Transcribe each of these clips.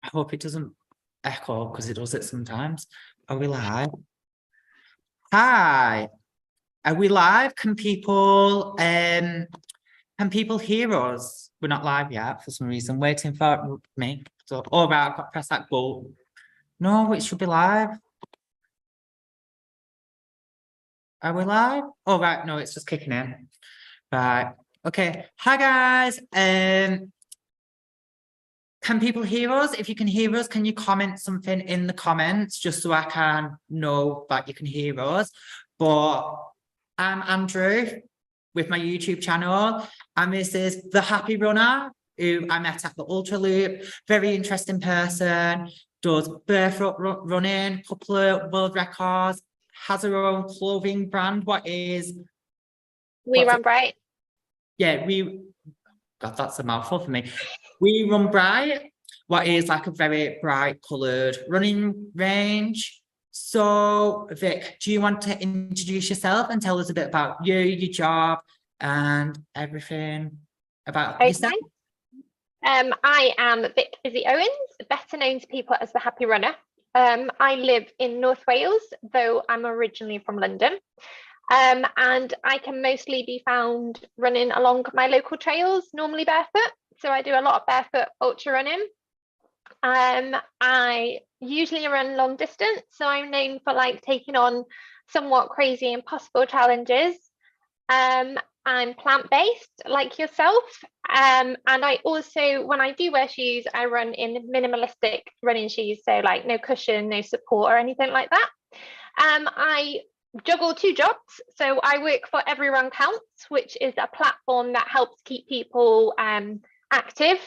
I hope it doesn't echo because it does it sometimes. Are we live? Hi, are we live? Can people hear us? We're not live yet for some reason. Waiting for me. So, oh right, I've got to press that button. No, it should be live. Are we live? Oh right, no, it's just kicking in. Right. Okay. Hi guys. Can people hear us? If you can hear us, can you comment something in the comments just so I can know that you can hear us? But I'm Andrew with my YouTube channel, and this is the Happy Runner, who I met at the Ultra Loop. Very interesting person, does barefoot running, couple of world records, has her own clothing brand. We Run Bright. Yeah, God, that's a mouthful for me. We Run Bright, what is like a very bright coloured running range. So, Vic, do you want to introduce yourself and tell us a bit about you, your job, and everything about yourself? I am Vic Izzy Owens, better known to people as the Happy Runner. I live in North Wales, though I'm originally from London. And I can mostly be found running along my local trails, normally barefoot. So I do a lot of barefoot ultra running. I usually run long distance, so I'm known for like taking on somewhat crazy impossible challenges. I'm plant-based like yourself. And I also, when I do wear shoes, I run in minimalistic running shoes. So like no cushion, no support or anything like that. I juggle 2 jobs. So I work for Every Run Counts, which is a platform that helps keep people active,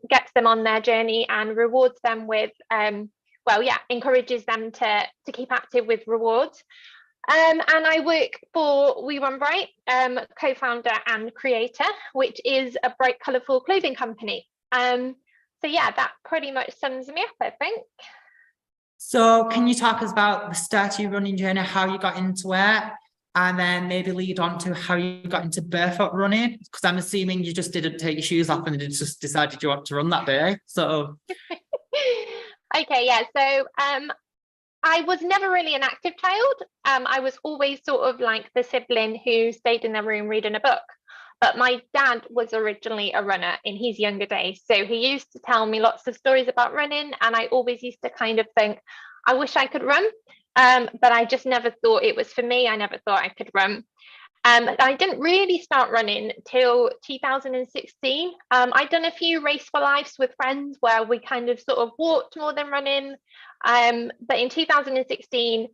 gets them on their journey and rewards them with, encourages them to keep active with rewards. And I work for We Run Bright, co-founder and creator, which is a bright, colourful clothing company. So yeah, that pretty much sums me up, I think. So can you talk us about the start of your running journey, how you got into it, and then maybe lead on to how you got into barefoot running? Because I'm assuming you just didn't take your shoes off and just decided you want to run that day. So okay, yeah. So I was never really an active child. I was always sort of like the sibling who stayed in their room reading a book. But my dad was originally a runner in his younger days. So he used to tell me lots of stories about running. And I always used to kind of think, I wish I could run. But I just never thought it was for me. I never thought I could run. I didn't really start running till 2016. I'd done a few Race for Lives with friends where we kind of sort of walked more than running. But in 2016,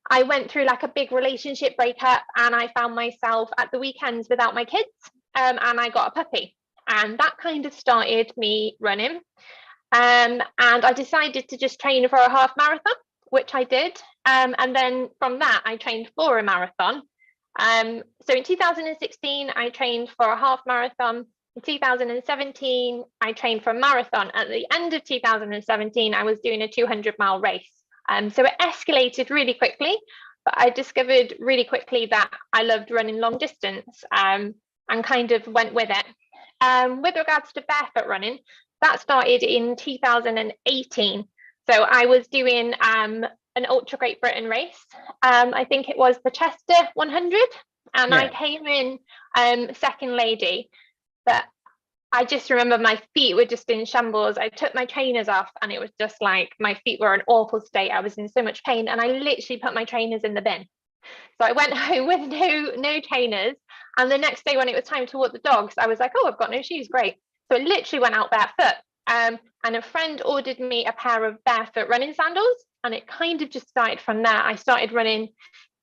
I went through like a big relationship breakup and I found myself at the weekends without my kids, and I got a puppy. And that kind of started me running. And I decided to just train for a half marathon, which I did. And then from that, I trained for a marathon. So in 2016, I trained for a half marathon. In 2017, I trained for a marathon. At the end of 2017, I was doing a 200-mile race. So it escalated really quickly, but I discovered really quickly that I loved running long distance, and kind of went with it. With regards to barefoot running, that started in 2018. So I was doing an Ultra Great Britain race. I think it was the Chester 100, and yeah. I came in second lady, but I just remember my feet were just in shambles. I took my trainers off and it was just like my feet were in an awful state. I was in so much pain and I literally put my trainers in the bin. So I went home with no trainers. And the next day when it was time to walk the dogs, I was like, oh, I've got no shoes. Great. So I literally went out barefoot. And a friend ordered me a pair of barefoot running sandals. And it kind of just started from there. I started running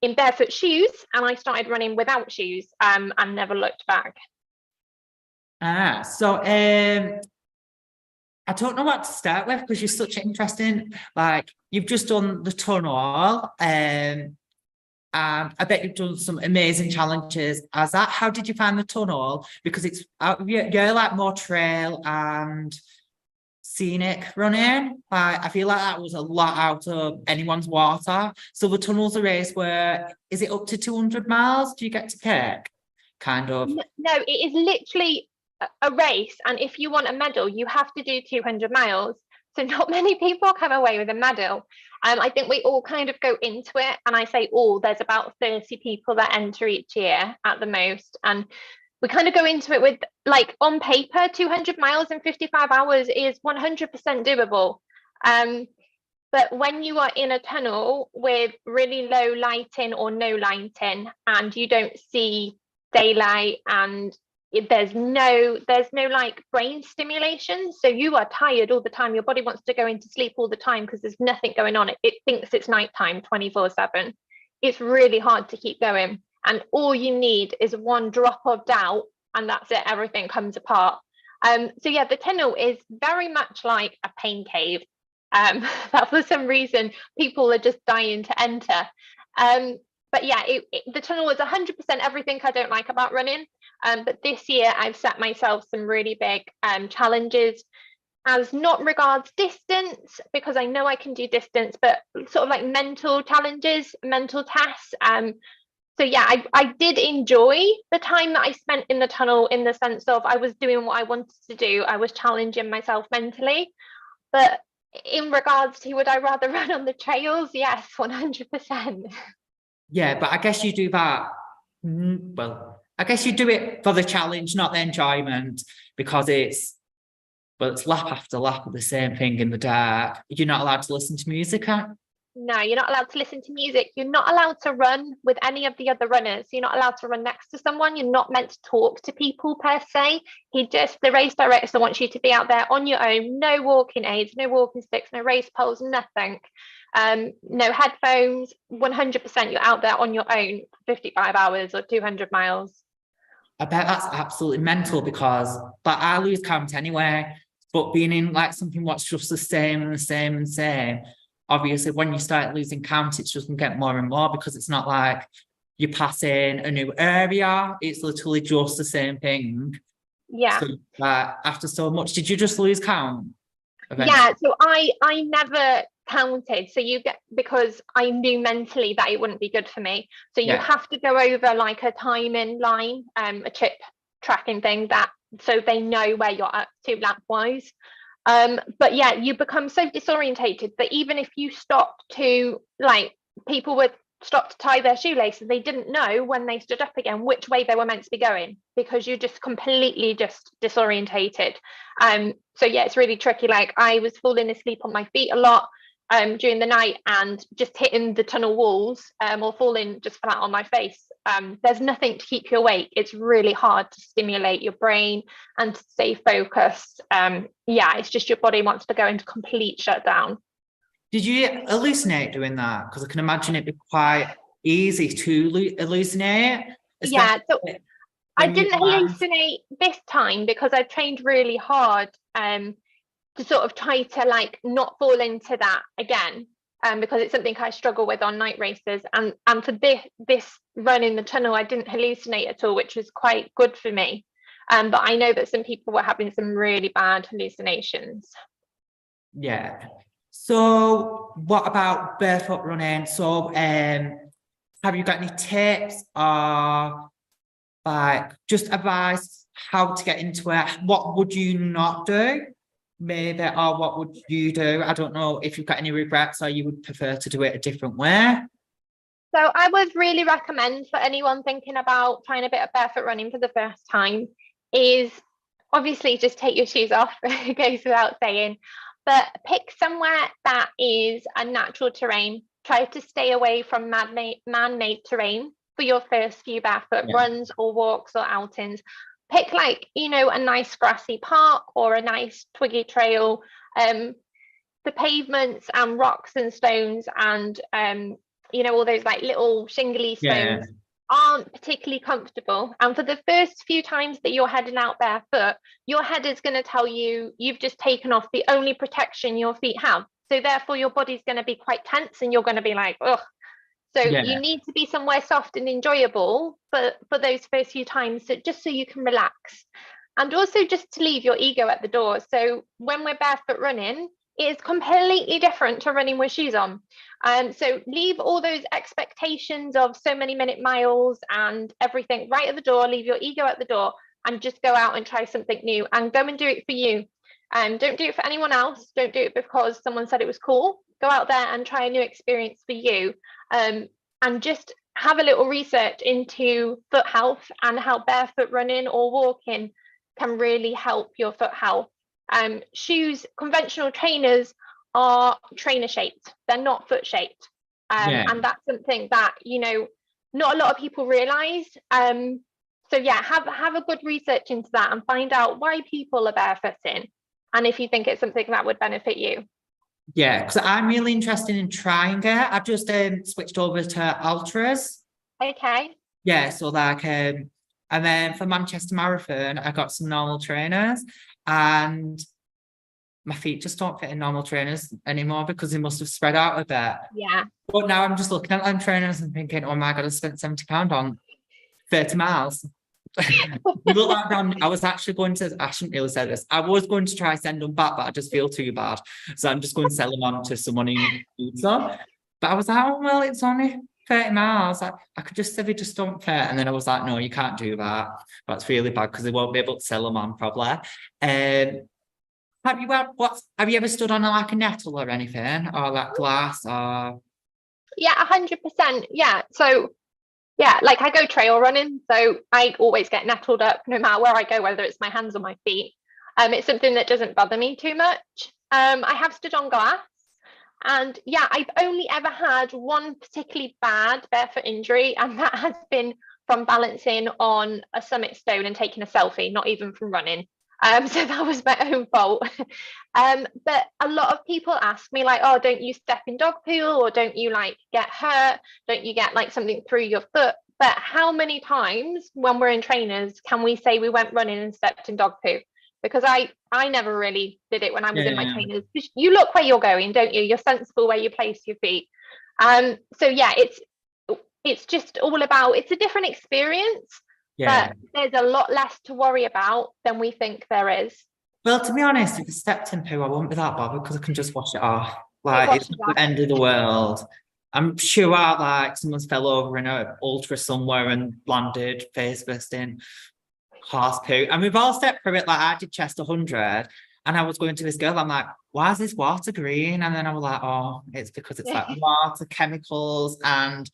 in barefoot shoes and I started running without shoes, and never looked back. So I don't know what to start with because you're such an interesting, like you've just done the tunnel, and I bet you've done some amazing challenges as that. How did you find the tunnel? Because it's you're like more trail and scenic running. Like I feel like that was a lot out of anyone's water. So the tunnel's a race where, is it up to 200 miles? Do you get to pick? Kind of. No, it is literally a race, and if you want a medal you have to do 200 miles, So not many people come away with a medal. I think we all kind of go into it, and I say all, there's about 30 people that enter each year at the most. And we kind of go into it with, like, on paper, 200 miles in 55 hours is 100% doable. But when you are in a tunnel with really low lighting or no lighting, and you don't see daylight, and there's no like brain stimulation, so you are tired all the time, your body wants to go into sleep all the time because there's nothing going on, it thinks it's nighttime 24/7. It's really hard to keep going, and all you need is one drop of doubt, and that's it, everything comes apart. So yeah, the tunnel is very much like a pain cave, that for some reason people are just dying to enter. But yeah, the tunnel is 100% everything I don't like about running. But this year I've set myself some really big challenges, as not regards distance, because I know I can do distance, but sort of like mental challenges, mental tests. So yeah, I did enjoy the time that I spent in the tunnel, in the sense of I was doing what I wanted to do. I was challenging myself mentally. But in regards to, would I rather run on the trails? Yes, 100%. Yeah, but I guess you do that. Well, I guess you do it for the challenge, not the enjoyment, because it's lap after lap of the same thing in the dark. You're not allowed to listen to music, huh? No, you're not allowed to listen to music. You're not allowed to run with any of the other runners. You're not allowed to run next to someone. You're not meant to talk to people per se. The race director wants you to be out there on your own. No walking aids, no walking sticks, no race poles, nothing. No headphones. 100% you're out there on your own for 55 hours or 200 miles. I bet that's absolutely mental, because like I lose count anyway, but being in like something what's just the same and the same and same, obviously when you start losing count, it's just going to get more and more, because it's not like you're passing a new area, it's literally just the same thing. Yeah. So after so much, did you just lose count eventually? Yeah, so I never counted. So you get, because I knew mentally that it wouldn't be good for me. So you have to go over like a timing line, a chip tracking thing, that so they know where you're up to lap wise. But yeah, you become so disorientated that even if you stop to, like, people would stop to tie their shoelaces, they didn't know when they stood up again which way they were meant to be going, because you're just completely just disorientated. So yeah, it's really tricky. Like, I was falling asleep on my feet a lot during the night, and just hitting the tunnel walls, or falling just flat on my face. There's nothing to keep you awake. It's really hard to stimulate your brain and to stay focused. Yeah, it's just your body wants to go into complete shutdown. Did you hallucinate doing that? Because I can imagine it'd be quite easy to hallucinate. Yeah, so I didn't hallucinate this time because I trained really hard to sort of try to, like, not fall into that again, because it's something I struggle with on night races. And for this run in the tunnel, I didn't hallucinate at all, which was quite good for me. But I know that some people were having some really bad hallucinations. Yeah. So what about barefoot running? So have you got any tips or like just advice how to get into it? What would you not do? Maybe, or what would you do? I don't know if you've got any regrets, or you would prefer to do it a different way. So I would really recommend, for anyone thinking about trying a bit of barefoot running for the first time, is obviously just take your shoes off. It goes without saying, but pick somewhere that is a natural terrain. Try to stay away from man-made terrain for your first few barefoot runs or walks or outings. Pick, like, you know, a nice grassy park or a nice twiggy trail. The pavements and rocks and stones and you know, all those like little shingly stones aren't particularly comfortable. And for the first few times that you're heading out barefoot, your head is going to tell you you've just taken off the only protection your feet have. So therefore your body's going to be quite tense, and you're going to be like, ugh. So you need to be somewhere soft and enjoyable for those first few times, so just so you can relax. And also just to leave your ego at the door. So when we're barefoot running, it is completely different to running with shoes on. So leave all those expectations of so many minute miles and everything right at the door. Leave your ego at the door and just go out and try something new, and go and do it for you. Don't do it for anyone else. Don't do it because someone said it was cool. Go out there and try a new experience for you. And just have a little research into foot health and how barefoot running or walking can really help your foot health. Shoes, conventional trainers are trainer shaped. They're not foot shaped. And that's something that, you know, not a lot of people realize. So yeah, have a good research into that and find out why people are barefooting, and if you think it's something that would benefit you. Yeah, because I'm really interested in trying it. I've just switched over to ultras. Okay. Yeah, so like and then for Manchester Marathon, I got some normal trainers, and my feet just don't fit in normal trainers anymore because they must have spread out a bit. Yeah. But now I'm just looking at them trainers and thinking, oh my God, I spent £70 on 30 miles. You look like I was actually going to, I shouldn't really say this, I was going to try send them back, but I just feel too bad. So I'm just going to sell them on to someone who needs them. But I was like, oh, well, it's only 30 miles. I could just say they just don't fit. And then I was like, no, you can't do that. That's really bad because they won't be able to sell them on probably. Have you ever stood on like a nettle or anything, or like glass, or? Yeah, 100%. Yeah. So yeah, like I go trail running, so I always get nettled up no matter where I go, whether it's my hands or my feet. It's something that doesn't bother me too much. I have stood on glass, and yeah, I've only ever had one particularly bad barefoot injury, and that has been from balancing on a summit stone and taking a selfie, not even from running. So that was my own fault. But a lot of people ask me like, oh, don't you step in dog poo, or don't you like get hurt? Don't you get like something through your foot? But how many times when we're in trainers can we say we went running and stepped in dog poo? Because I never really did it when I was in my trainers. You look where you're going, don't you? You're sensible where you place your feet. So yeah, it's just all about, it's a different experience. But there's a lot less to worry about than we think there is. Well, to be honest, if I stepped in poo, I won't be that bothered because I can just wash it off. Like, it's not the end of the world. I'm sure like someone's fell over in an ultra somewhere and landed face first in horse poo. And we've all stepped through it. Like, I did chest 100 and I was going to this girl, I'm like, why is this water green? And then I was like, oh, it's because it's like water, chemicals, and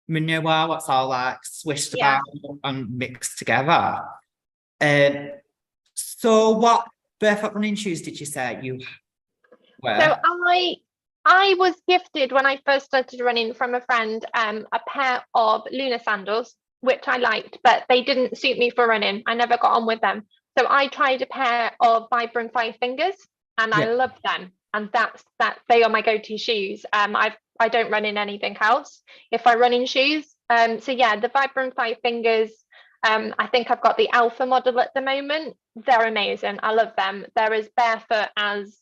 manure, what's all like swished about and mixed together. So what barefoot running shoes did you say you wear? So I was gifted when I first started running from a friend a pair of lunar sandals, which I liked, but they didn't suit me for running. I never got on with them. So I tried a pair of Vibram Five Fingers, and I love them. And they are my go-to shoes. I don't run in anything else if I run in shoes. So yeah, the Vibram Five Fingers, I think I've got the alpha model at the moment. They're amazing. I love them. They're as barefoot as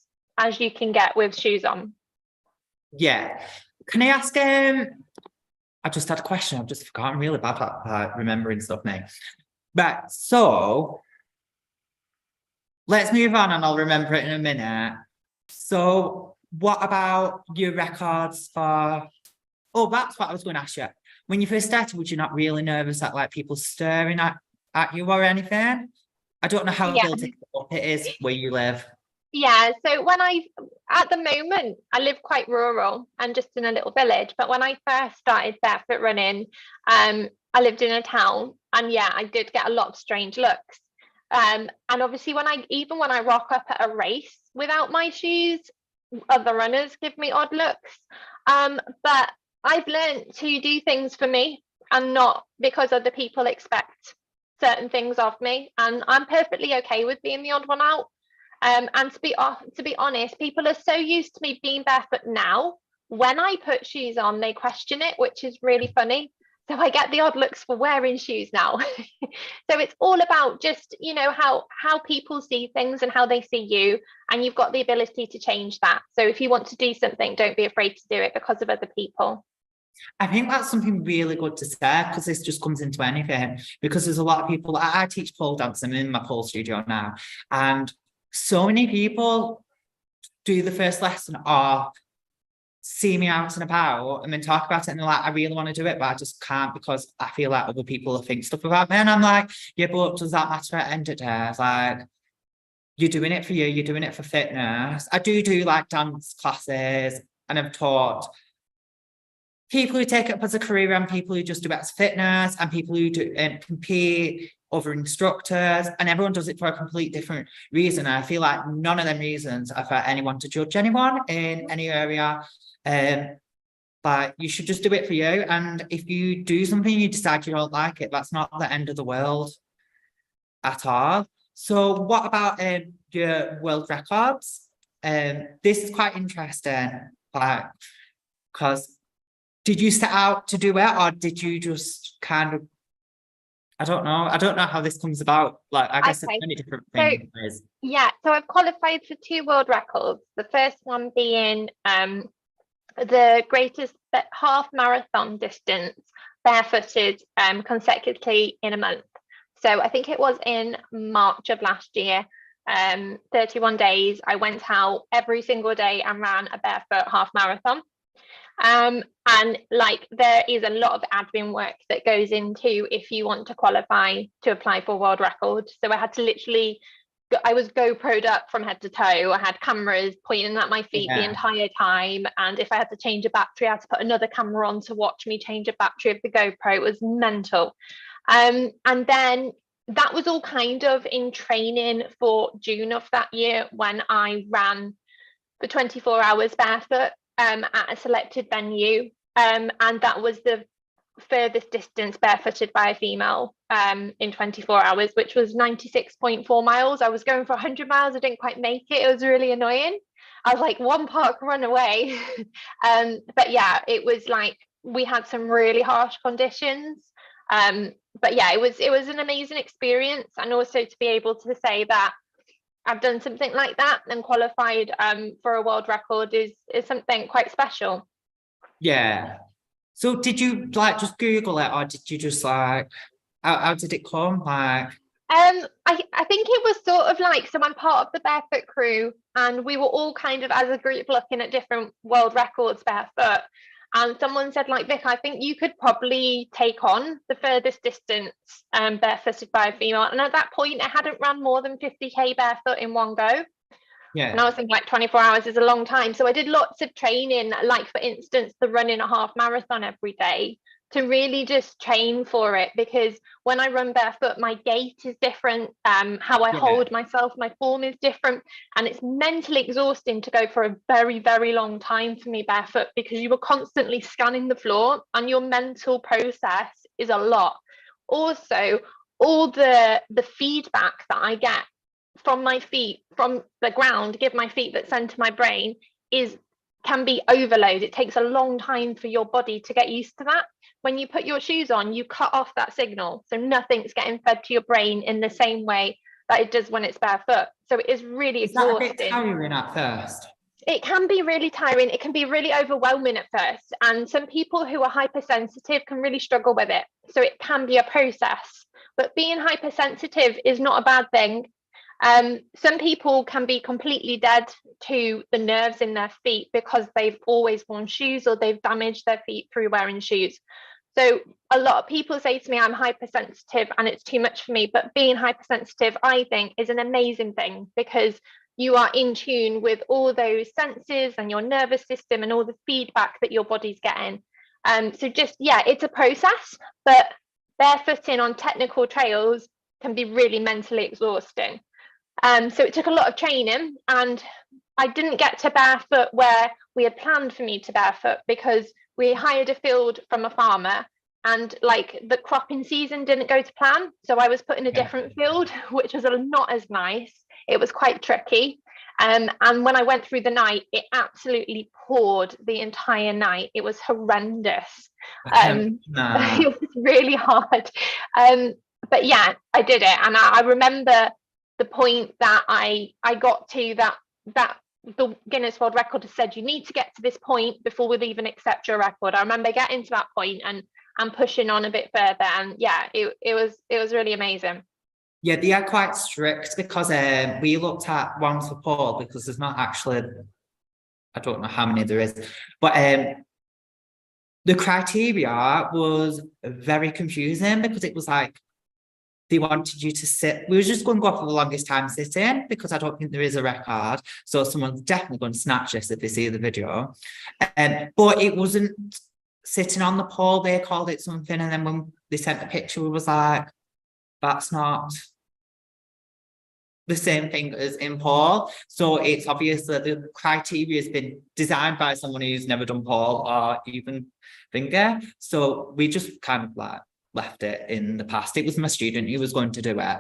you can get with shoes on. Yeah. Can I ask, I just had a question. I've just forgotten, really bad at remembering stuff now. But so let's move on and I'll remember it in a minute. So what about your records for, oh, that's what I was going to ask you. When you first started, were you not really nervous at like people staring at you or anything? I don't know how built up it is where you live. Yeah, so at the moment, I live quite rural and just in a little village. But when I first started barefoot running, I lived in a town, and yeah, I did get a lot of strange looks. And obviously when I rock up at a race without my shoes, other runners give me odd looks. But I've learned to do things for me and not because other people expect certain things of me. And I'm perfectly okay with being the odd one out. And to be honest, people are so used to me being barefoot now. When I put shoes on, they question it, which is really funny. So I get the odd looks for wearing shoes now. So it's all about just, you know, how people see things and how they see you, and you've got the ability to change that. So if you want to do something, don't be afraid to do it because of other people. I think that's something really good to say, because this just comes into anything, because there's a lot of people. I teach pole dance. I'm in my pole studio now, and so many people do the first lesson or see me out and about and then talk about it, and they're like, I really want to do it, but I just can't because I feel like other people think stuff about me. And I'm like, yeah, but does that matter at the end of the day? It's like, you're doing it for you, you're doing it for fitness. I do like dance classes, and I've taught people who take it up as a career and people who just do it as fitness and people who do compete, other instructors, and everyone does it for a complete different reason. I feel like none of them reasons are for anyone to judge anyone in any area. But you should just do it for you. And if you do something and you decide you don't like it, that's not the end of the world at all. So what about your world records? This is quite interesting, like, because did you set out to do it, or did you just kind of, I don't know how this comes about. Like, I guess there's many different things. Yeah, so I've qualified for 2 world records. The first one being the greatest half marathon distance barefooted consecutively in a month. So I think it was in March of last year, 31 days. I went out every single day and ran a barefoot half marathon. And like, there is a lot of admin work that goes into if you want to qualify to apply for world record. So I had to literally, I was GoPro'd up from head to toe. I had cameras pointing at my feet the entire time. And if I had to change a battery, I had to put another camera on to watch me change a battery of the GoPro. It was mental. And then that was all kind of in training for June of that year, when I ran for 24 hours barefoot at a selected venue. And that was the furthest distance barefooted by a female in 24 hours, which was 96.4 miles. I was going for 100 miles. I didn't quite make it. It was really annoying. I was like 1 park run away. But yeah, it was like, we had some really harsh conditions. But yeah, it was an amazing experience. And also to be able to say that I've done something like that and qualified for a world record is something quite special. Yeah. So did you like just Google it, or did you just like, how did it come? Like, I think it was sort of like, so I'm part of the barefoot crew, and we were all kind of as a group looking at different world records barefoot. And someone said, like, Vic, I think you could probably take on the furthest distance barefooted by a female. And at that point, I hadn't ran more than 50k barefoot in one go. yeah. And I was thinking, like, 24 hours is a long time. So I did lots of training, like, for instance, the running a half marathon every day, to really just train for it. Because when I run barefoot, my gait is different, how I hold myself, my form is different, and it's mentally exhausting to go for a very, very long time for me barefoot, because you are constantly scanning the floor and your mental process is a lot. Also, all the feedback that I get from my feet, from the ground, give my feet that send to my brain, can be overload. It takes a long time for your body to get used to that. When you put your shoes on, you cut off that signal, so nothing's getting fed to your brain in the same way that it does when it's barefoot. So it is really exhausting. Is that a bit tiring at first? It can be really tiring. It can be really overwhelming at first, and some people who are hypersensitive can really struggle with it. So it can be a process, but being hypersensitive is not a bad thing. Some people can be completely dead to the nerves in their feet because they've always worn shoes, or they've damaged their feet through wearing shoes. So a lot of people say to me, I'm hypersensitive and it's too much for me. But being hypersensitive, I think, is an amazing thing, because you are in tune with all those senses and your nervous system and all the feedback that your body's getting. So just, yeah, it's a process, but barefooting on technical trails can be really mentally exhausting. So it took a lot of training, and I didn't get to barefoot where we had planned for me to barefoot, because we hired a field from a farmer, and like the cropping season didn't go to plan. So I was put in a different field, which was not as nice. It was quite tricky. And when I went through the night, it absolutely poured the entire night. It was horrendous. It was really hard. But yeah, I did it. And I remember the point that I got to, that the Guinness World Record has said you need to get to this point before we'll even accept your record. I remember getting to that point and pushing on a bit further, and yeah, it was really amazing. Yeah, they are quite strict, because we looked at ones for Paul, because there's not actually, I don't know how many there is, but the criteria was very confusing, because it was like, they wanted you to sit. We were just going to go for the longest time sitting because I don't think there is a record. So someone's definitely going to snatch this if they see the video. But it wasn't sitting on the pole. They called it something. And then when they sent the picture, we was like, that's not the same thing as in pole. So it's obvious that the criteria has been designed by someone who's never done pole or even finger. So we just kind of like left it in the past. It was my student who was going to do it.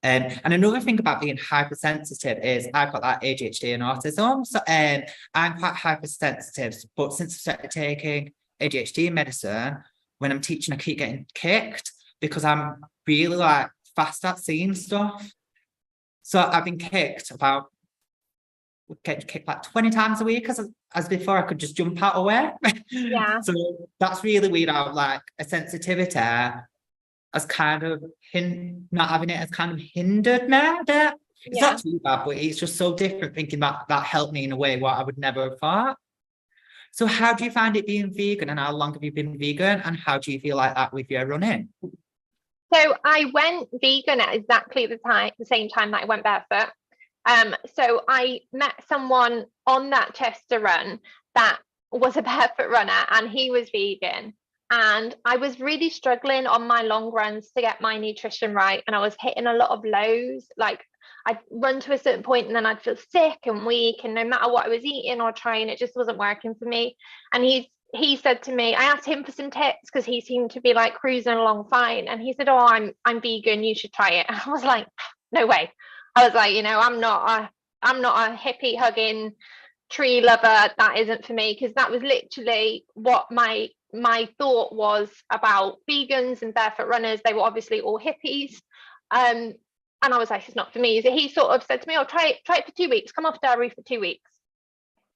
And another thing about being hypersensitive is I've got that ADHD and autism. So I'm quite hypersensitive, but since I started taking ADHD medicine, when I'm teaching, I keep getting kicked because I'm really like fast at seeing stuff. So I've been kicked like 20 times a week as before I could just jump out away. Yeah. So that's really weird how like a sensitivity has kind of not having it has kind of hindered me a bit. It's not too bad, but it's just so different thinking that helped me in a way what I would never have thought. So how do you find it being vegan, and how long have you been vegan, and how do you feel like that with your running? So I went vegan at exactly the same time that I went barefoot. So I met someone on that Chester run that was a barefoot runner, and he was vegan. And I was really struggling on my long runs to get my nutrition right. And I was hitting a lot of lows. Like I'd run to a certain point and then I'd feel sick and weak. And no matter what I was eating or trying, it just wasn't working for me. And he said to me, I asked him for some tips because he seemed to be like cruising along fine. And he said, oh, I'm vegan, you should try it. And I was like, no way. I was like, I'm not a hippie hugging tree lover. That isn't for me, because that was literally what my thought was about vegans and barefoot runners. They were obviously all hippies. And I was like, it's not for me. So he sort of said to me, oh, try it for 2 weeks, come off dairy for 2 weeks.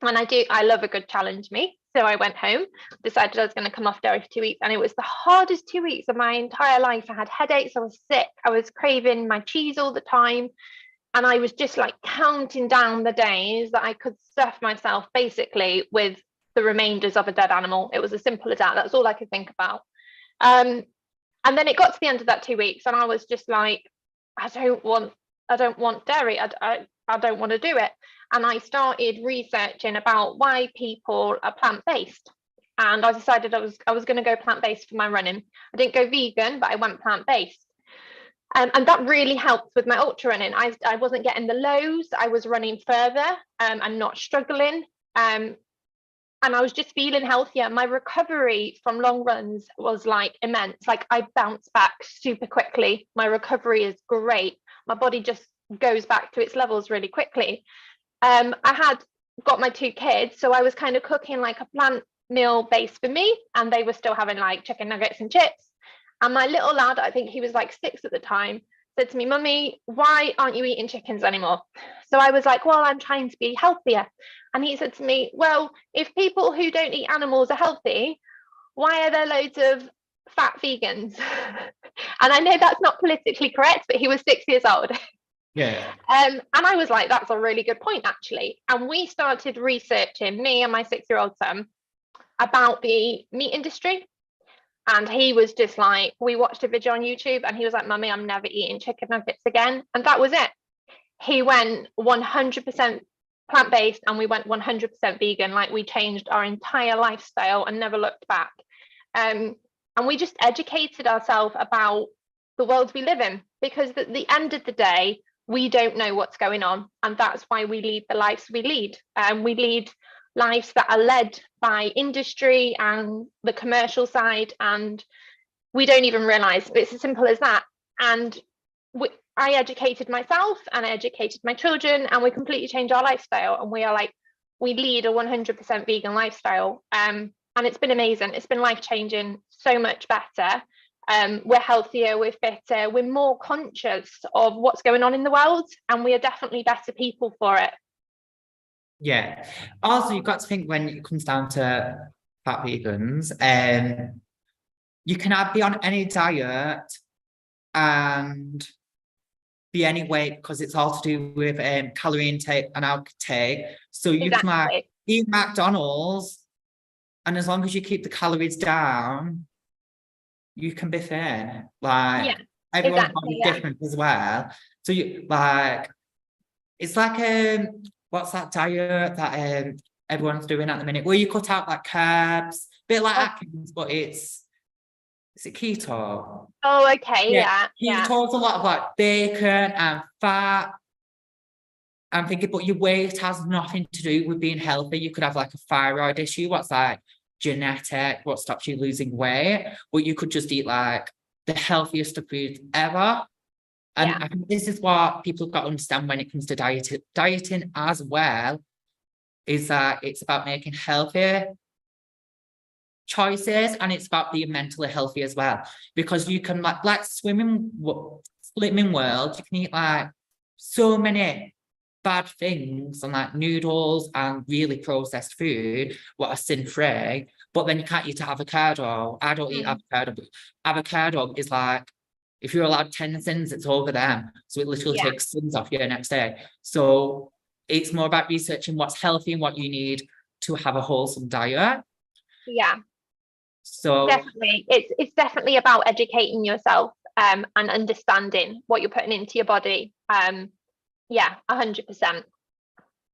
And I love a good challenge me. So I went home, decided I was going to come off dairy for 2 weeks. And it was the hardest 2 weeks of my entire life. I had headaches, I was sick, I was craving my cheese all the time. And I was just like counting down the days that I could stuff myself basically with the remainders of a dead animal. It was as simple as that. That's all I could think about. And then it got to the end of that 2 weeks and I was just like, I don't want dairy. I don't want to do it. And I started researching about why people are plant-based. And I decided I was going to go plant-based for my running. I didn't go vegan, but I went plant-based. And that really helped with my ultra running. I wasn't getting the lows. I was running further and not struggling. And I was just feeling healthier. My recovery from long runs was like immense. Like I bounced back super quickly. My recovery is great. My body just goes back to its levels really quickly. I had got my 2 kids, so I was kind of cooking like a plant meal base for me, and they were still having like chicken nuggets and chips. And my little lad, I think he was like 6 at the time, said to me, Mummy, why aren't you eating chickens anymore? So I was like, well, I'm trying to be healthier. And he said to me, well, if people who don't eat animals are healthy, why are there loads of fat vegans? And I know that's not politically correct, but he was 6 years old. Yeah. And I was like, that's a really good point, actually. And we started researching, me and my 6-year-old son, about the meat industry. And he was just like, we watched a video on YouTube and he was like, Mummy, I'm never eating chicken nuggets again. And that was it. He went 100% plant-based and we went 100% vegan. Like we changed our entire lifestyle and never looked back. And we just educated ourselves about the world we live in, because at the end of the day, we don't know what's going on. And that's why we lead the lives we lead. We lead lives that are led by industry and the commercial side, and we don't even realize it's as simple as that. And I educated myself and I educated my children, and we completely changed our lifestyle, and we lead a 100% vegan lifestyle, and it's been amazing. It's been life-changing, so much better. We're healthier, we're fitter, we're more conscious of what's going on in the world, and we are definitely better people for it. Yeah. Also, you've got to think when it comes down to fat vegans, you can be on any diet and be any weight, because it's all to do with calorie intake and outake. So you can like eat McDonald's, and as long as you keep the calories down, you can be thin. Like, everyone's body's different as well. So you like, it's like what's that diet that everyone's doing at the minute, where you cut out like carbs, bit like Atkins, but is it keto? Oh, okay, yeah. Keto's a lot of like bacon and fat. I'm thinking, but your weight has nothing to do with being healthy. You could have like a thyroid issue, what's like genetic, what stops you losing weight, but you could just eat like the healthiest of foods ever. And I think this is what people have got to understand when it comes to dieting as well, is that it's about making healthier choices, and it's about being mentally healthy as well. Because you can like swimming world, you can eat like so many bad things and like noodles and really processed food what are sin-free, but then you can't eat avocado. I don't eat avocado, but avocado is like, if you're allowed 10 sins, it's over them. So it literally takes sins off you the next day. So it's more about researching what's healthy and what you need to have a wholesome diet. Yeah. So definitely, it's definitely about educating yourself and understanding what you're putting into your body. 100%.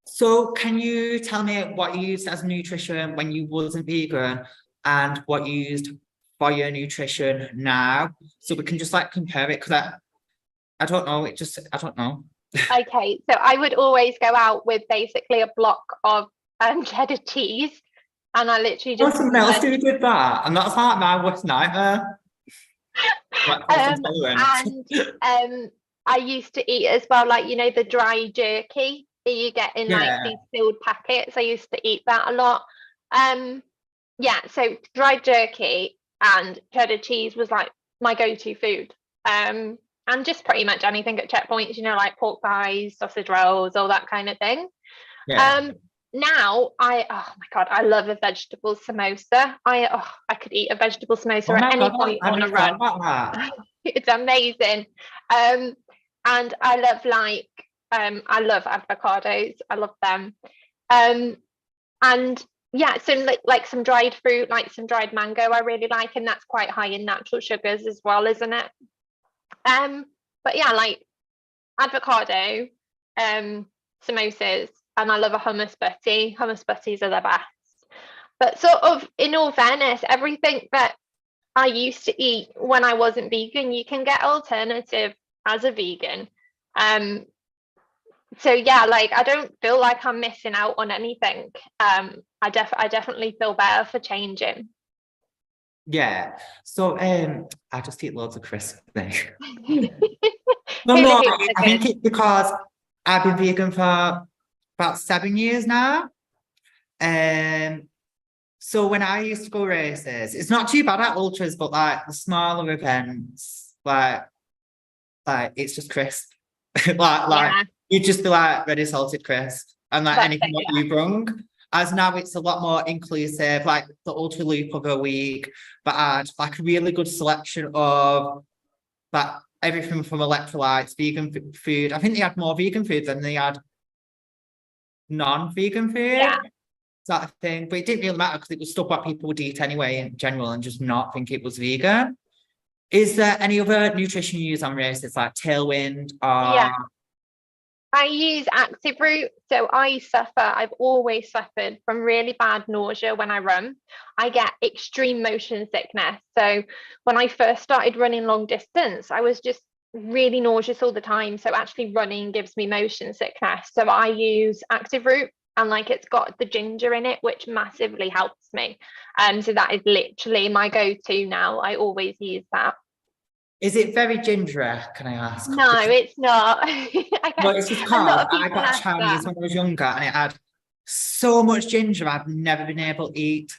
So can you tell me what you used as nutrition when you wasn't vegan and what you used for your nutrition now? So we can just like compare it, because I don't know, I don't know. Okay, so I would always go out with basically a block of cheddar cheese, and I literally just Someone else who did that, and that's like my worst nightmare. And I used to eat as well, like, you know, the dry jerky that you get in like these sealed packets. I used to eat that a lot. So dry jerky and cheddar cheese was like my go-to food. And just pretty much anything at checkpoints, you know, like pork pies, sausage rolls, all that kind of thing. Now oh my god, I love a vegetable samosa. I could eat a vegetable samosa at any point on a run. It's amazing. And I love I love avocados. I love them. And so like some dried fruit, like some dried mango, I really like, and that's quite high in natural sugars as well, isn't it? But yeah, like avocado, samosas, and I love a hummus butty. Hummus butties are the best. But sort of, in all fairness, everything that I used to eat when I wasn't vegan, you can get alternative as a vegan. So yeah, like I don't feel like I'm missing out on anything. I definitely feel better for changing. Yeah. So I just eat loads of crisps. I think it's because I've been vegan for about 7 years now. So when I used to go races, it's not too bad at ultras, but like the smaller events, like it's just crisp. You'd just be like ready salted crisp, and like anything what you brung. As now it's a lot more inclusive, like the ultra loop of a week, but I had like a really good selection of like everything from electrolytes, vegan food. I think they had more vegan food than they had non-vegan food. That thing, but it didn't really matter because it was stuff what people would eat anyway in general and just not think it was vegan. Is there any other nutrition you use on races, like Tailwind or I use Active Root. So I've always suffered from really bad nausea when I run. I get extreme motion sickness. So when I first started running long distance, I was just really nauseous all the time. So actually running gives me motion sickness. So I use Active Root, and like it's got the ginger in it, which massively helps me. So that is literally my go-to now. I always use that. Is it very gingery, can I ask? No, it's not. Well, it's just because I got Chinese when I was younger and it had so much ginger, I've never been able to eat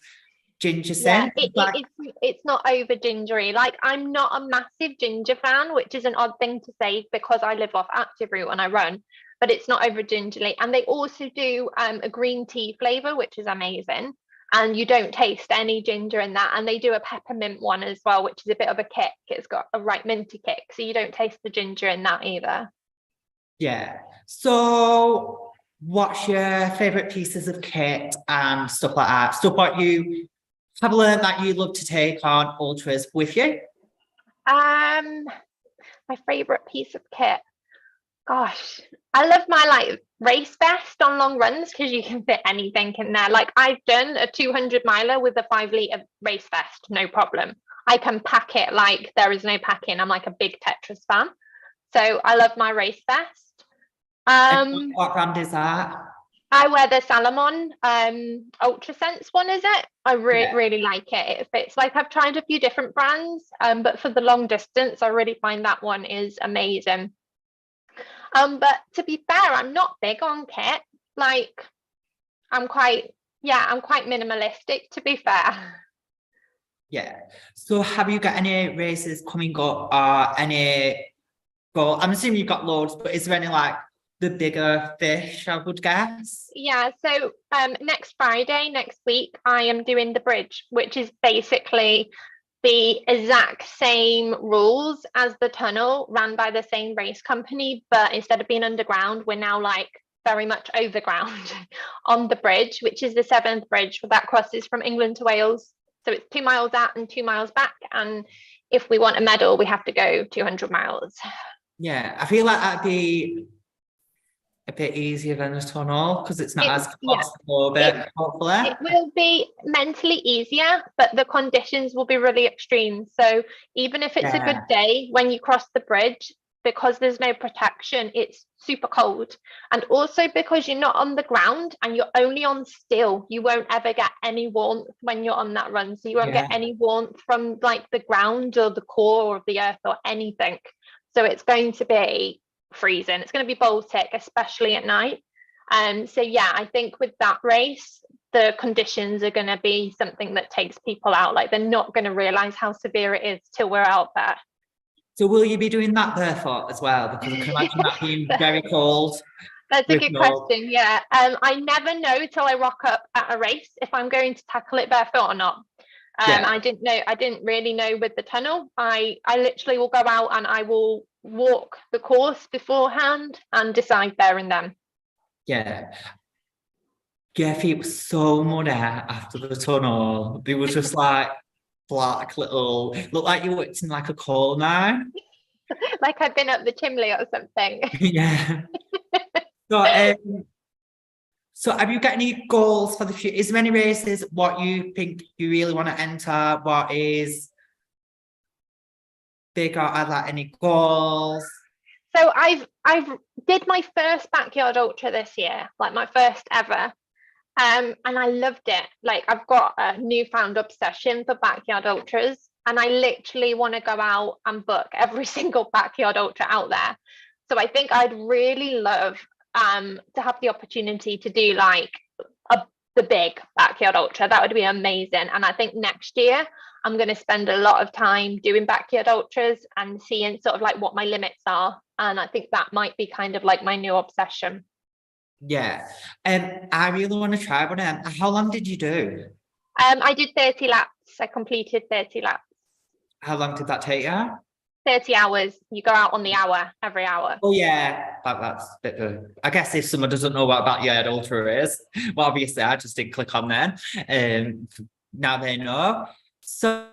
ginger since. It's not over gingery. Like, I'm not a massive ginger fan, which is an odd thing to say because I live off Active Root when I run, but it's not over gingerly. And they also do a green tea flavor, which is amazing. And you don't taste any ginger in that. And they do a peppermint one as well, which is a bit of a kick. It's got a right minty kick. So you don't taste the ginger in that either. Yeah. So what's your favourite pieces of kit and stuff like that? Stuff what you have learned that you love to take on ultras with you? my favorite piece of kit. Gosh, I love my like race vest on long runs because you can fit anything in there. Like I've done a 200 miler with a 5 litre race vest, no problem. I can pack it like there is no packing. I'm like a big Tetris fan. So I love my race vest. What brand is that? I wear the Salomon Ultra Sense one, is it? I really like it. It fits. Like I've tried a few different brands, but for the long distance, I really find that one is amazing. But to be fair, I'm not big on kit. Like I'm quite minimalistic, to be fair. Yeah. So have you got any races coming up or any goal? I'm assuming you've got loads, but is there any like the bigger fish, I would guess? Yeah, so next Friday, next week, I am doing the bridge, which is basically the exact same rules as the tunnel, ran by the same race company, but instead of being underground, we're now like very much overground on the bridge, which is the 7th bridge that crosses from England to Wales. So it's 2 miles out and 2 miles back, and if we want a medal, we have to go 200 miles. Yeah, I feel like that'd be a bit easier than a tunnel because it's not as claustrophobic, hopefully. It will be mentally easier, but the conditions will be really extreme. So even if it's a good day, when you cross the bridge, because there's no protection, it's super cold. And also because you're not on the ground and you're only on still, you won't ever get any warmth when you're on that run. So you won't get any warmth from like the ground or the core of the earth or anything. So it's going to be freezing. It's going to be Baltic, especially at night. So yeah, I think with that race, the conditions are going to be something that takes people out. Like they're not going to realize how severe it is till we're out there. So will you be doing that barefoot as well? Because I can imagine that being very cold. That's a good question. Yeah. I never know till I rock up at a race if I'm going to tackle it barefoot or not. I didn't really know with the tunnel. I literally will go out and I will walk the course beforehand and decide there and then. Yeah. Yeah, feet were so muddy after the tunnel. They were just like black little, looked like you worked in like a coal mine. Like I'd been up the chimney or something. Yeah. So have you got any goals for the future? Is there any races what you think you really want to enter? What is big, or are there any goals? So I've did my first backyard ultra this year, like my first ever. And I loved it. Like I've got a newfound obsession for backyard ultras, and I literally want to go out and book every single backyard ultra out there. So I think I'd really love to have the opportunity to do like the big backyard ultra. That would be amazing. And I think next year I'm going to spend a lot of time doing backyard ultras and seeing sort of like what my limits are. And I think that might be kind of like my new obsession. Yeah. I really want to try one of them. How long did you do? I did 30 laps. I completed 30 laps. How long did that take you? 30 hours. You go out on the hour, every hour. Oh yeah, that's a bit of, I guess if someone doesn't know what backyard ultra is, well obviously I just didn't click on them. Now they know. So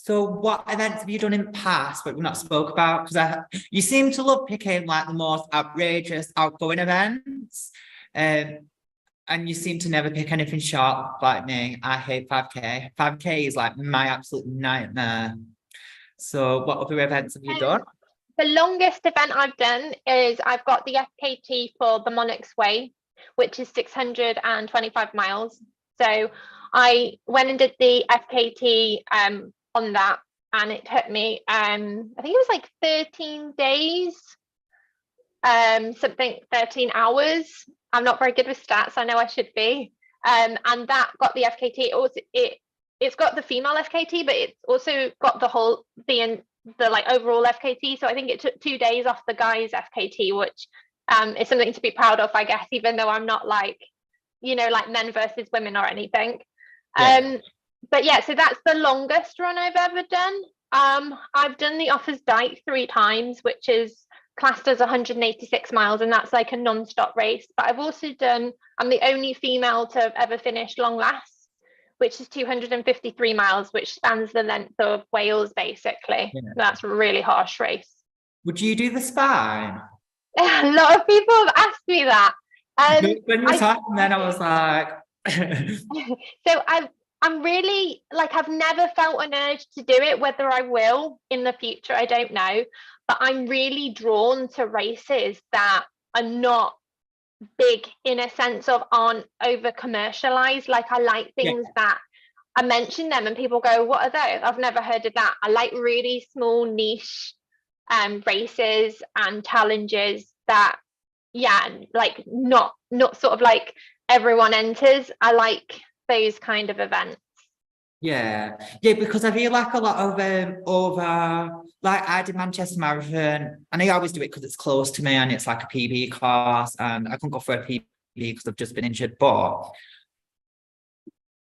what events have you done in the past but we've not spoke about? Because you seem to love picking like the most outrageous outgoing events. And you seem to never pick anything short like me. I hate 5K. 5K is like my absolute nightmare. So what other events have you done? The longest event I've done is I've got the FKT for the Monarch's Way, which is 625 miles. So I went and did the FKT on that, and it took me I think it was like 13 days, 13 hours. I'm not very good with stats. I know I should be. And that got the FKT. It's got the female FKT, but it's also got the like overall FKT. So I think it took 2 days off the guys' FKT, which is something to be proud of, I guess, even though I'm not like, like men versus women or anything. Yeah. But yeah, so that's the longest run I've ever done. I've done the Offers Dyke 3 times, which is classed as 186 miles, and that's like a non-stop race. But I've also I'm the only female to have ever finished long lasts, which is 253 miles, which spans the length of Wales, basically. Yeah. That's a really harsh race. Would you do the spine? A lot of people have asked me that. When you were talking then, I was like... So I'm really, like, I've never felt an urge to do it. Whether I will in the future, I don't know. But I'm really drawn to races that are not big, in a sense of aren't over commercialized. Like, I like things that I mention them and people go, what are those? I've never heard of that. I like really small niche races and challenges that, like not sort of like everyone enters. I like those kind of events. Yeah, because I feel like a lot of like I did Manchester Marathon, and I always do it because it's close to me and it's like a PB course, and I couldn't go for a PB because I've just been injured, but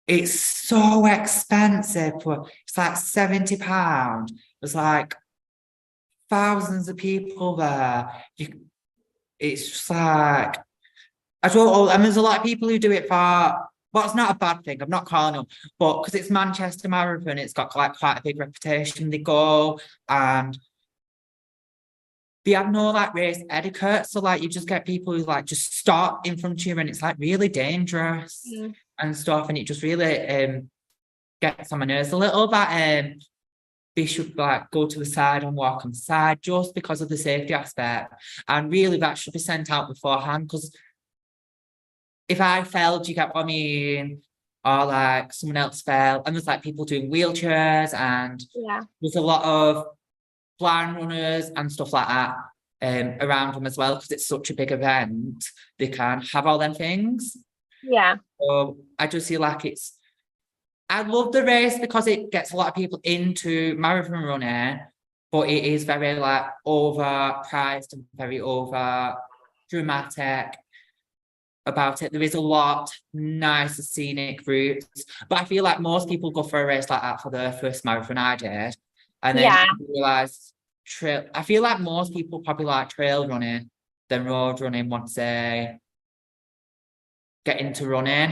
it's so expensive. It's like £70. There's like thousands of people there. It's just like, I don't know, and there's a lot of people who do it for... Well, it's not a bad thing. I'm not calling them, but because it's Manchester Marathon, it's got like quite a big reputation. They go and they have no like race etiquette. So like you just get people who like just stop in front of you, and it's like really dangerous and stuff. And it just really gets on my nerves a little bit. They should like go to the side and walk on the side just because of the safety aspect. And really that should be sent out beforehand, because if I fell, do you get what I mean? Or like someone else fell, and there's like people doing wheelchairs, and there's a lot of blind runners and stuff like that around them as well, because it's such a big event. They can't have all them things. Yeah. So I just feel like I love the race because it gets a lot of people into marathon running, but it is very like overpriced and very over dramatic about it. There is a lot nice scenic routes, but I feel like most people go for a race like that for their first marathon I did, and then realise I feel like most people probably like trail running than road running once they get into running.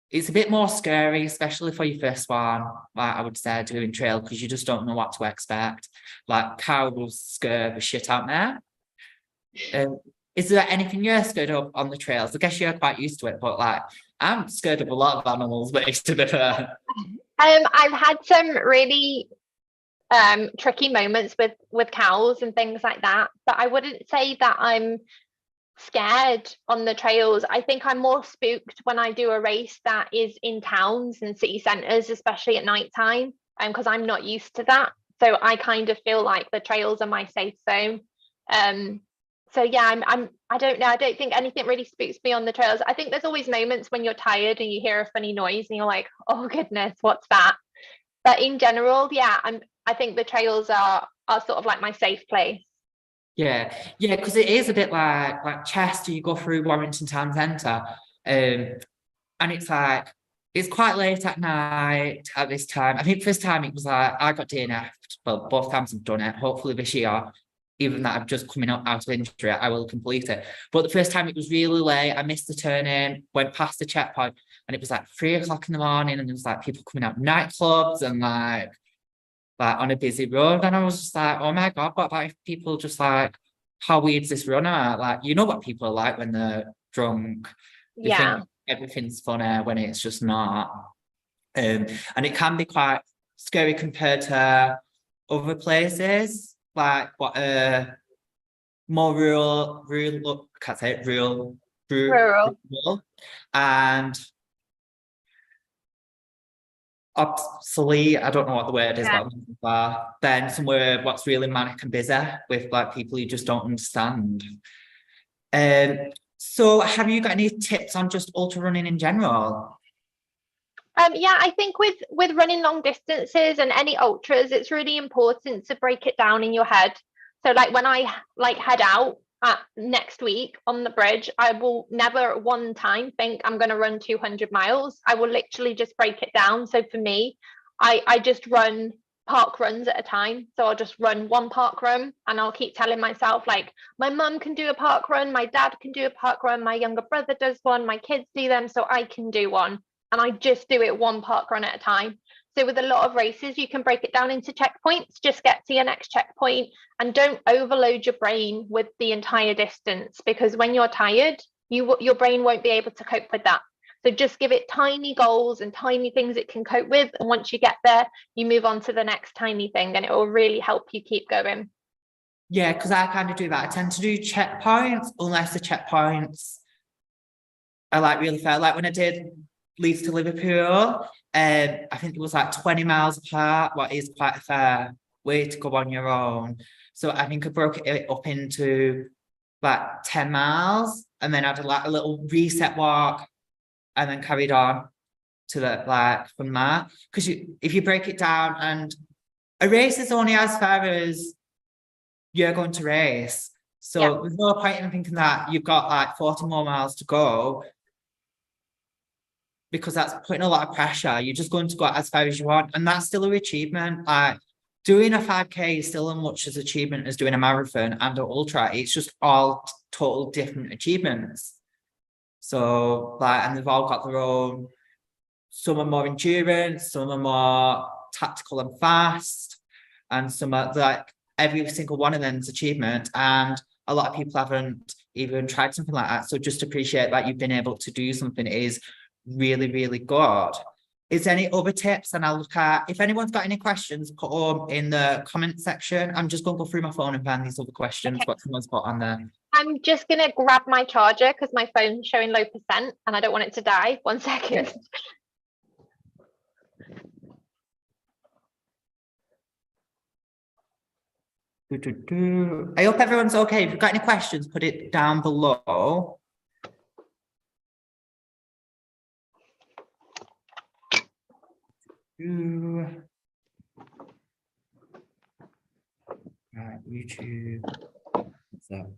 It's a bit more scary, especially for your first one, like I would say, doing trail, because you just don't know what to expect. Like cow will scare the shit out there. Is there anything you're scared of on the trails? I guess you're quite used to it, but like I'm scared of a lot of animals, but it's to be fair. I've had some really tricky moments with cows and things like that, but I wouldn't say that I'm scared on the trails. I think I'm more spooked when I do a race that is in towns and city centres, especially at night time, because I'm not used to that. So I kind of feel like the trails are my safe zone. So yeah, I don't know. I don't think anything really spooks me on the trails. I think there's always moments when you're tired and you hear a funny noise and you're like, oh goodness, what's that? But in general, yeah, I think the trails are sort of like my safe place. Yeah, because it is a bit like Chester. You go through Warrington Town Centre, and it's like it's quite late at night at this time. I think first time it was like I got DNF'd. Well, both times I've done it. Hopefully this year, even that I'm just coming up out of injury, I will complete it. But the first time it was really late. I missed the turn-in, went past the checkpoint, and it was like 3 o'clock in the morning, and there was like people coming out of nightclubs and like on a busy road, and I was just like, oh my God, what about if people just like, how weird's this runner? Like, you know what people are like when they're drunk. They think everything's funny when it's just not. And it can be quite scary compared to other places, like what more rural, I can't say it, rural, and obsolete, I don't know what the word is, but then somewhere what's really manic and busy with like people you just don't understand. So have you got any tips on just ultra running in general? Yeah, I think with running long distances and any ultras, it's really important to break it down in your head. So like when I like head out next week on the bridge, I will never at one time think I'm going to run 200 miles. I will literally just break it down. So for me, I just run park runs at a time. So I'll just run one park run, and I'll keep telling myself, like, my mum can do a park run, my dad can do a park run, my younger brother does one, my kids do them, so I can do one. and I just do it one park run at a time. So with a lot of races, you can break it down into checkpoints. Just get to your next checkpoint and don't overload your brain with the entire distance, because when you're tired, your brain won't be able to cope with that. So just give it tiny goals and tiny things it can cope with. And once you get there, you move on to the next tiny thing, and it will really help you keep going. Yeah, because I kind of do that. I tend to do checkpoints unless the checkpoints are like really fair. Like when I did Leeds to Liverpool, I think it was like 20 miles apart, what is quite a fair way to go on your own. So I think I broke it up into like 10 miles, and then I did like a little reset walk, and then carried on to the like from there. Because if you break it down, and a race is only as far as you're going to race. So there's no point in thinking that you've got like 40 more miles to go, because that's putting a lot of pressure. You're just going to go as far as you want, and that's still an achievement. Like doing a 5K is still as much as achievement as doing a marathon and an ultra. It's just all total different achievements. So like, and they've all got their own, some are more endurance, some are more tactical and fast, and some are like, every single one of them is achievement, and a lot of people haven't even tried something like that. So just appreciate that you've been able to do something is really, really good. Is there any other tips? And I'll look at, if anyone's got any questions, put them in the comment section. I'm just going to go through my phone and find these other questions, what someone's put on there. I'm just going to grab my charger because my phone's showing low percent and I don't want it to die. 1 second. I hope everyone's okay. If you've got any questions, put it down below. Right, YouTube. So.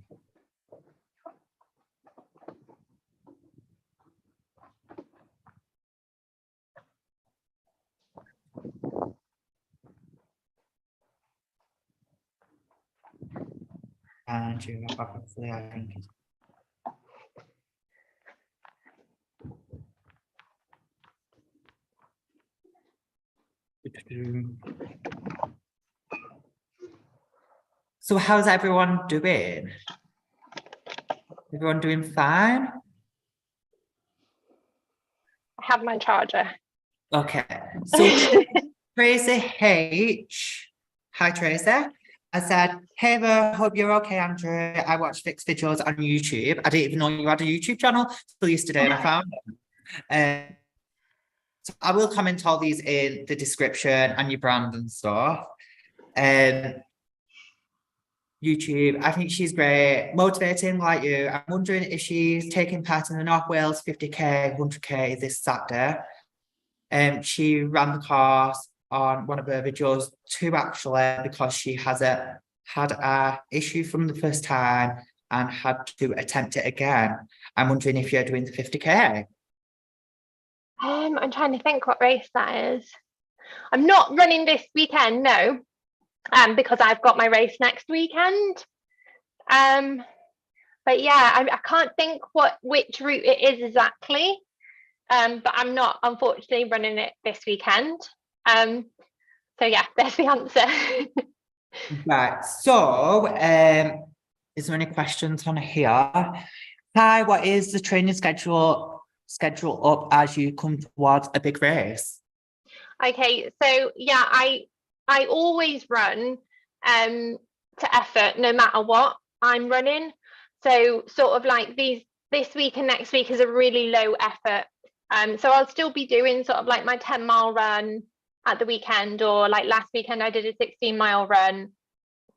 And you have obviously, I think. So how's everyone doing? Everyone doing fine? I have my charger. Okay. So Tracy H. Hi Tracy. I said, hey there, hope you're okay, Andrew. I watch Vic's videos on YouTube. I didn't even know you had a YouTube channel till yesterday and I found it. So I will comment all these in the description and your brand and stuff. YouTube, I think she's great, motivating like you. I'm wondering if she's taking part in the North Wales 50k, 100k this Saturday. She ran the course on one of her videos too, actually, because she had a issue from the first time and had to attempt it again. I'm wondering if you're doing the 50k. I'm trying to think what race that is. I'm not running this weekend, no, because I've got my race next weekend. But yeah, I can't think which route it is exactly. But I'm not, unfortunately, running it this weekend. So yeah, there's the answer. Right. So, is there any questions on here? Hi, what is the training schedule up as you come towards a big race? Okay, so yeah, I always run to effort no matter what I'm running. So sort of like this week and next week is a really low effort. So I'll still be doing sort of like my 10-mile run at the weekend, or like last weekend I did a 16-mile run,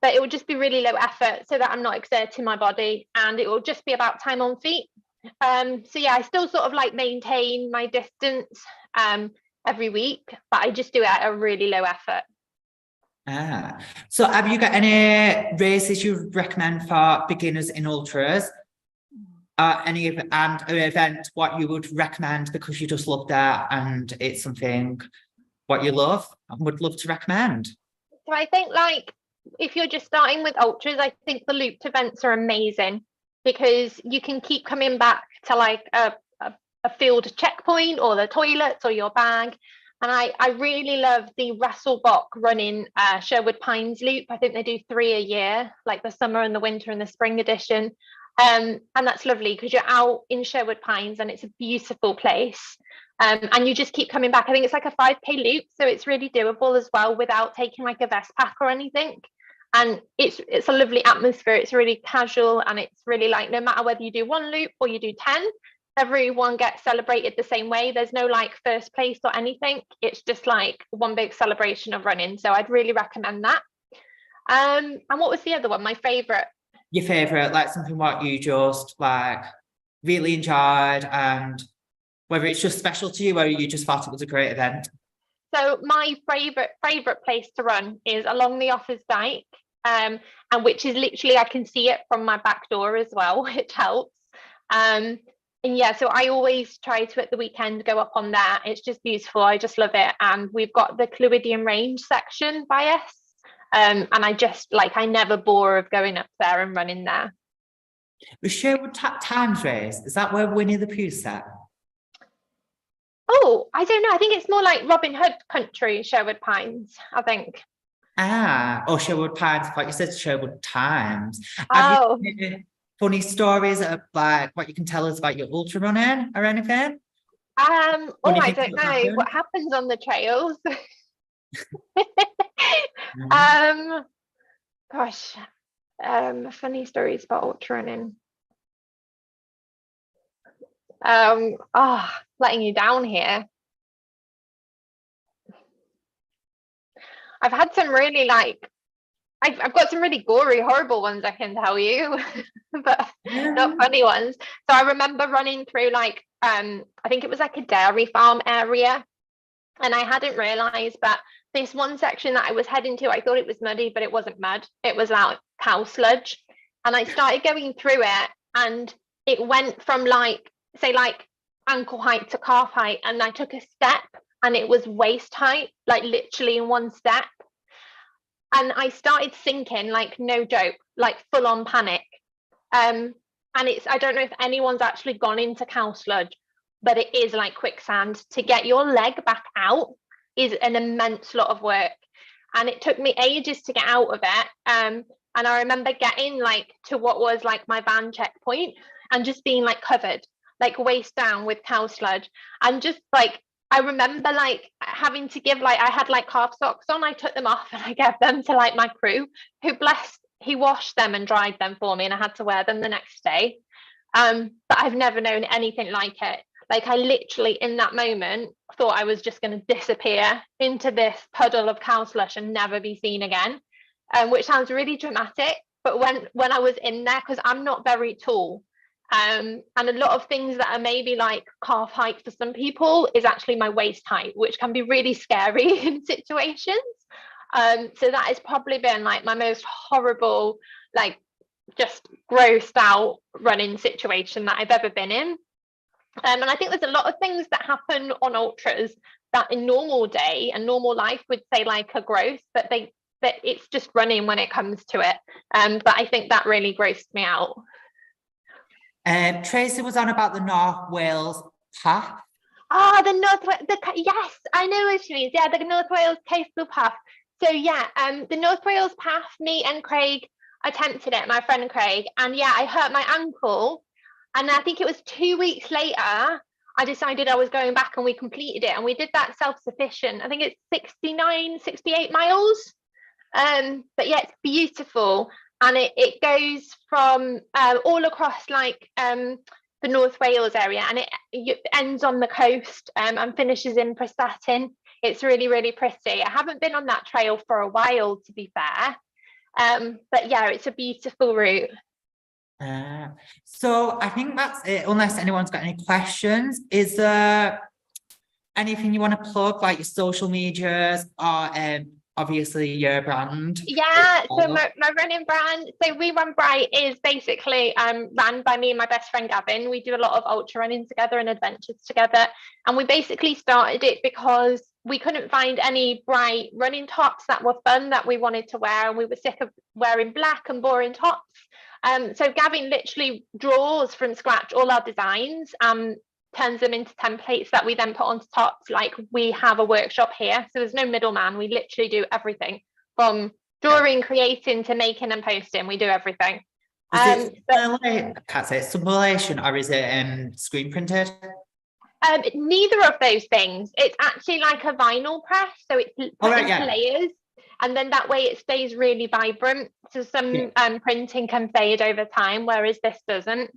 but it will just be really low effort so that I'm not exerting my body, and it will just be about time on feet. So yeah, I still sort of like maintain my distance every week, but I just do it at a really low effort. So have you got any races you recommend for beginners in ultras? Any event what you would recommend because you just love that and it's something what you love and would love to recommend? So I think like if you're just starting with ultras, I think the looped events are amazing because you can keep coming back to like a a field checkpoint or the toilets or your bag. And I really love the Russell Bock running Sherwood Pines loop. I think they do 3 a year, like the summer and the winter and the spring edition. And that's lovely because you're out in Sherwood Pines and it's a beautiful place. And you just keep coming back. I think it's like a 5K loop, so it's really doable as well without taking like a vest pack or anything. And it's a lovely atmosphere. It's really casual, and it's really like, no matter whether you do 1 loop or you do 10, everyone gets celebrated the same way. There's no like first place or anything. It's just like one big celebration of running. So I'd really recommend that. And what was the other one? My favorite. Your favorite, like something what you just like really enjoyed, and whether it's just special to you or you just thought it was a great event. So my favorite place to run is along the Offa's Dyke, and which is literally, I can see it from my back door as well, which helps. And yeah, so I always try to at the weekend go up on there. It's just beautiful. I just love it. And we've got the Clwydian Range section by us. And I just like, I never bore of going up there and running there. The Sherwood Times race, is that where Winnie the Pooh sat? Oh, I don't know. I think it's more like Robin Hood country, Sherwood Pines, I think. Sherwood Pines. I thought you said Sherwood Times. Oh. Have you funny stories of like what you can tell us about your ultra running or anything? I don't know what happens on the trails. Funny stories about ultra running. Letting you down here. I've had some really like, I've got some really gory, horrible ones I can tell you, but not funny ones. So I remember running through like, I think it was like a dairy farm area, and I hadn't realized, but this one section that I was heading to, I thought it was muddy, but it wasn't mud. It was like cow sludge. And I started going through it, and it went from like, say like ankle height to calf height. And I took a step and it was waist height, like literally in one step. And I started sinking, like no joke, like full on panic. And I don't know if anyone's actually gone into cow sludge, but it is like quicksand. To get your leg back out is an immense lot of work. And it took me ages to get out of it. And I remember getting like to what was like my van checkpoint and just being like covered, like waist down with cow sludge. And just like, I remember like having to give, like I had like calf socks on, I took them off and I gave them to like my crew, who he washed them and dried them for me, and I had to wear them the next day. But I've never known anything like it. Like I literally in that moment thought I was just going to disappear into this puddle of cow slush and never be seen again, which sounds really dramatic. But when I was in there, because I'm not very tall, and a lot of things that are maybe like calf height for some people is actually my waist height, which can be really scary in situations. So that has probably been like my most horrible, like just grossed out running situation that I've ever been in. And I think there's a lot of things that happen on ultras that in normal day and normal life would say like a gross, but it's just running when it comes to it. But I think that really grossed me out. Tracy was on about the North Wales Path. Yes, I know what you mean. Yeah, the North Wales Coastal Path. So yeah, the North Wales Path, me and Craig attempted it, my friend Craig, and yeah, I hurt my ankle. And I think it was 2 weeks later, I decided I was going back, and we completed it. And we did that self-sufficient. I think it's 68 miles. But yeah, it's beautiful. And it goes from all across like the North Wales area, and it ends on the coast and finishes in Prestatyn. It's really, really pretty. I haven't been on that trail for a while, to be fair. But yeah, it's a beautiful route. So I think that's it, unless anyone's got any questions. Is there anything you want to plug, like your social medias or obviously your brand? Yeah, so my running brand, so We Run Bright is basically ran by me and my best friend Gavin. We do a lot of ultra running together and adventures together, and we basically started it because we couldn't find any bright running tops that were fun that we wanted to wear, and we were sick of wearing black and boring tops. So Gavin literally draws from scratch all our designs, and turns them into templates that we then put onto tops. Like we have a workshop here, so there's no middleman. We literally do everything from drawing, creating to making and posting. We do everything. Is it I can't say it's sublimation, or is it screen printed? Neither of those things. It's actually like a vinyl press, so it's put into layers, and then that way it stays really vibrant. So some printing can fade over time, whereas this doesn't.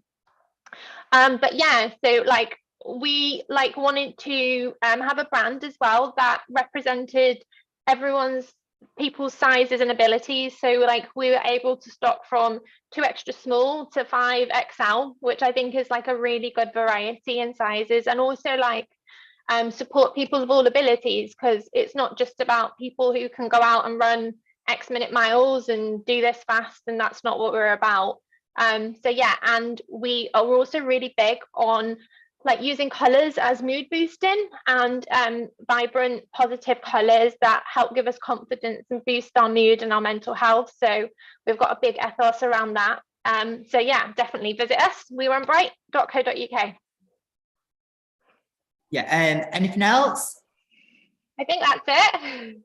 But yeah, so like we like wanted to have a brand as well that represented people's sizes and abilities. So like we were able to stock from 2 extra small to 5 XL, which I think is like a really good variety in sizes, and also like support people of all abilities, because it's not just about people who can go out and run X minute miles and do this fast, and that's not what we're about. So yeah, and we're also really big on like using colors as mood boosting, and vibrant positive colors that help give us confidence and boost our mood and our mental health. So we've got a big ethos around that. So yeah, definitely visit us. weareonbright.co.uk. Yeah. Anything else? I think that's it.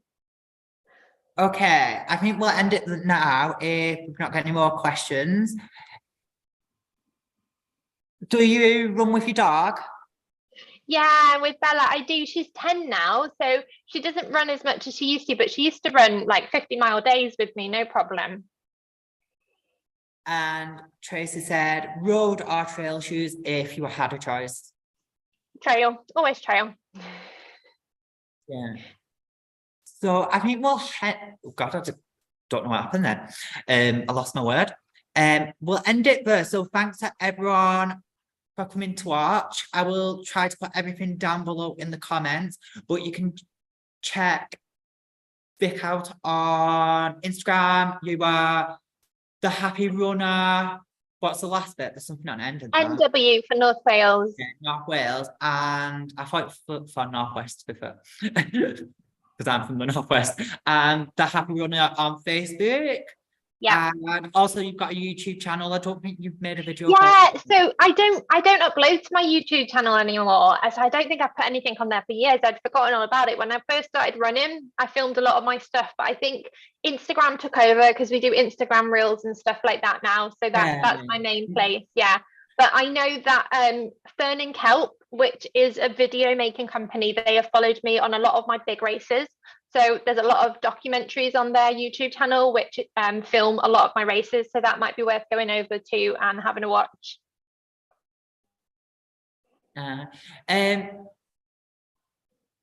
Okay, I think we'll end it now if we've not got any more questions. Do you run with your dog? Yeah, with Bella, I do. She's 10 now, so she doesn't run as much as she used to, but she used to run like 50-mile days with me, no problem. And Tracy said, road or trail shoes if you had a choice? Trail, always trail. Yeah. So I think we'll head. Oh God, I don't know what happened then. I lost my word. We'll end it there. So thanks to everyone for coming to watch. I will try to put everything down below in the comments, but you can check Vic out on Instagram. You are the happy runner. What's the last bit? There's something on the end of that. NW for North Wales. Yeah, North Wales, and I thought for Northwest to be fair, because I'm from the Northwest. And the happy runner on Facebook. Yeah. And also you've got a YouTube channel. I don't think you've made a video. Yeah, so I don't upload to my YouTube channel anymore, as I don't think I've put anything on there for years. I'd forgotten all about it. When I first started running, I filmed a lot of my stuff, but I think Instagram took over because we do Instagram reels and stuff like that now. So that's my main place. Yeah. But I know that Fern and Kelp, which is a video making company, they have followed me on a lot of my big races. So there's a lot of documentaries on their YouTube channel, which film a lot of my races. So that might be worth going over to and having a watch.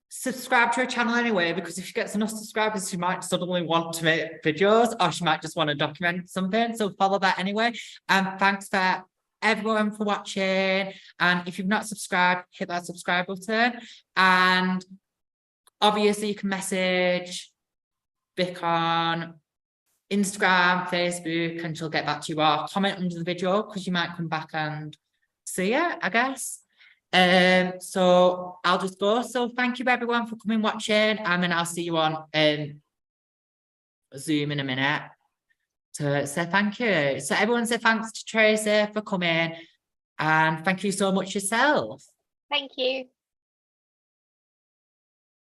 Subscribe to her channel anyway, because if she gets enough subscribers, she might suddenly want to make videos, or she might just want to document something. So follow that anyway. And thanks for everyone for watching. And if you've not subscribed, hit that subscribe button. And obviously you can message Vic on Instagram, Facebook, and she'll get back to you, or comment under the video, because you might come back and see it, I guess. So I'll just go. So thank you everyone for coming watching, and then I'll see you on Zoom in a minute to say thank you. So everyone say thanks to Tracy for coming, and thank you so much yourself. Thank you.